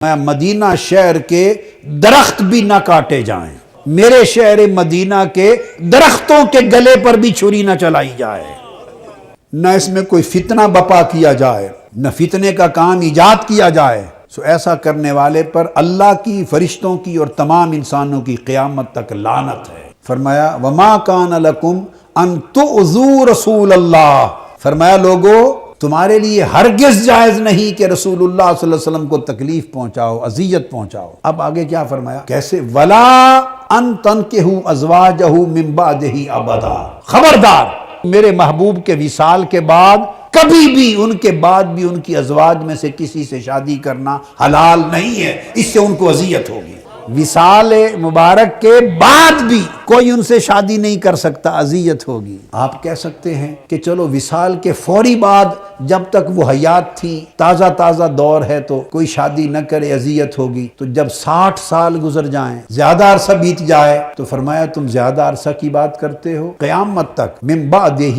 مدینہ شہر کے درخت بھی نہ کاٹے جائیں، میرے شہر مدینہ کے درختوں کے گلے پر بھی چھری نہ چلائی جائے، نہ اس میں کوئی فتنہ بپا کیا جائے، نہ فتنے کا کام ایجاد کیا جائے۔ سو ایسا کرنے والے پر اللہ کی، فرشتوں کی اور تمام انسانوں کی قیامت تک لعنت ہے۔ فرمایا وَمَا كَانَ لَكُمْ أَن تُؤْذُوا رَسُولَ اللَّهِ، فرمایا لوگو تمہارے لیے ہرگز جائز نہیں کہ رسول اللہ صلی اللہ علیہ وسلم کو تکلیف پہنچاؤ، اذیت پہنچاؤ۔ اب آگے کیا فرمایا؟ کیسے؟ وَلَا أَن تَنكِحُوا أَزْوَاجَهُ مِن بَعْدِهِ أَبَدًا، خبردار میرے محبوب کے وصال کے بعد کبھی بھی ان کے بعد بھی ان کی ازواج میں سے کسی سے شادی کرنا حلال نہیں ہے، اس سے ان کو اذیت ہوگی۔ وصال مبارک کے بعد بھی کوئی ان سے شادی نہیں کر سکتا، اذیت ہوگی۔ آپ کہہ سکتے ہیں کہ چلو وصال کے فوری بعد جب تک وہ حیات تھی، تازہ تازہ دور ہے تو کوئی شادی نہ کرے، اذیت ہوگی۔ تو جب 60 سال گزر جائیں، زیادہ عرصہ بیت جائے، تو فرمایا تم زیادہ عرصہ کی بات کرتے ہو، قیامت تک من بعدہ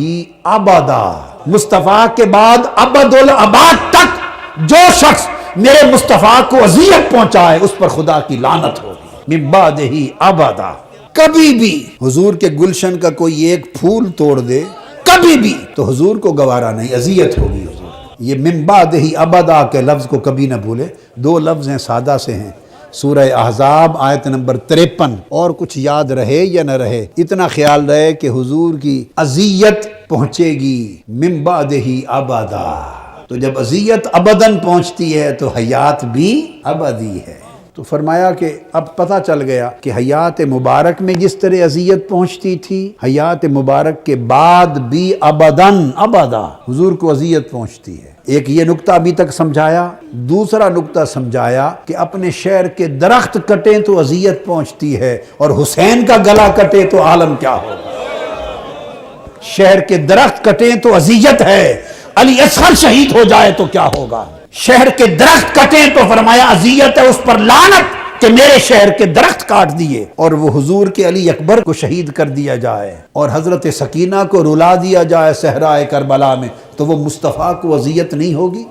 ابدا، مصطفیٰ کے بعد ابد الاباد تک جو شخص میرے مصطفیٰ کو اذیت پہنچائے اس پر خدا کی لعنت ہوگی۔ من بعدہ ابدا، کبھی بھی حضور کے گلشن کا کوئی ایک پھول توڑ دے کبھی بھی تو حضور کو گوارا نہیں، اذیت ہوگی حضور۔ یہ من بعدہ ابدا کے لفظ کو کبھی نہ بھولے، دو لفظ ہیں، سادہ سے ہیں، سورہ احزاب آیت نمبر 53۔ اور کچھ یاد رہے یا نہ رہے، اتنا خیال رہے کہ حضور کی اذیت پہنچے گی من بعدہ ابدا۔ تو جب اذیت ابداً پہنچتی ہے تو حیات بھی ابدی ہے۔ تو فرمایا کہ اب پتہ چل گیا کہ حیات مبارک میں جس طرح اذیت پہنچتی تھی، حیات مبارک کے بعد بھی ابداً ابدا حضور کو اذیت پہنچتی ہے۔ ایک یہ نقطہ ابھی تک سمجھایا۔ دوسرا نقطہ سمجھایا کہ اپنے شہر کے درخت کٹیں تو اذیت پہنچتی ہے، اور حسین کا گلا کٹے تو عالم کیا ہوگا۔ شہر کے درخت کٹیں تو اذیت ہے، علی اصغر شہید ہو جائے تو کیا ہوگا۔ شہر کے درخت کٹیں تو فرمایا اذیت ہے، اس پر لعنت کہ میرے شہر کے درخت کاٹ دیے، اور وہ حضور کے علی اکبر کو شہید کر دیا جائے، اور حضرت سکینہ کو رلا دیا جائے صحرائے کربلا میں، تو وہ مصطفیٰ کو اذیت نہیں ہوگی؟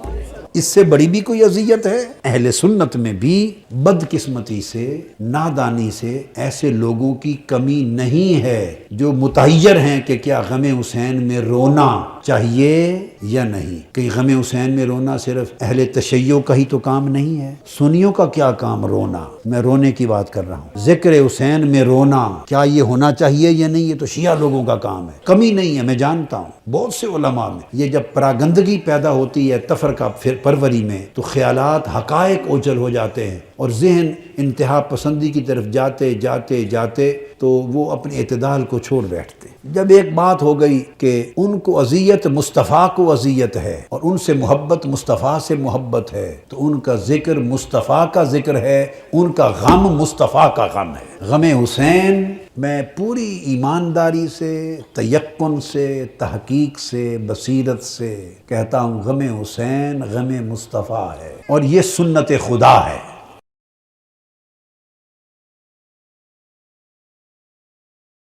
اس سے بڑی بھی کوئی اذیت ہے؟ اہل سنت میں بھی بدقسمتی سے، نادانی سے ایسے لوگوں کی کمی نہیں ہے جو متحیر ہیں کہ کیا غم حسین میں رونا چاہیے یا نہیں۔ کہ غم حسین میں رونا صرف اہل تشیع کا ہی تو کام نہیں ہے، سنیوں کا کیا کام رونا؟ میں رونے کی بات کر رہا ہوں۔ ذکر حسین میں رونا کیا یہ ہونا چاہیے یا نہیں؟ یہ تو شیعہ لوگوں کا کام ہے، کمی نہیں ہے، میں جانتا ہوں بہت سے علماء میں۔ یہ جب پراگندگی پیدا ہوتی ہے تفرقہ پروری میں تو خیالات حقائق اوجھل ہو جاتے ہیں، اور ذہن انتہا پسندی کی طرف جاتے جاتے جاتے تو وہ اپنے اعتدال کو چھوڑ بیٹھتے۔ جب ایک بات ہو گئی کہ ان کو اذیت مصطفیٰ کو اذیت ہے، اور ان سے محبت مصطفیٰ سے محبت ہے، تو ان کا ذکر مصطفیٰ کا ذکر ہے، ان کا غم مصطفیٰ کا غم ہے۔ غم حسین میں پوری ایمانداری سے، تیقن سے، تحقیق سے، بصیرت سے کہتا ہوں، غم حسین غم مصطفیٰ ہے، اور یہ سنت خدا ہے۔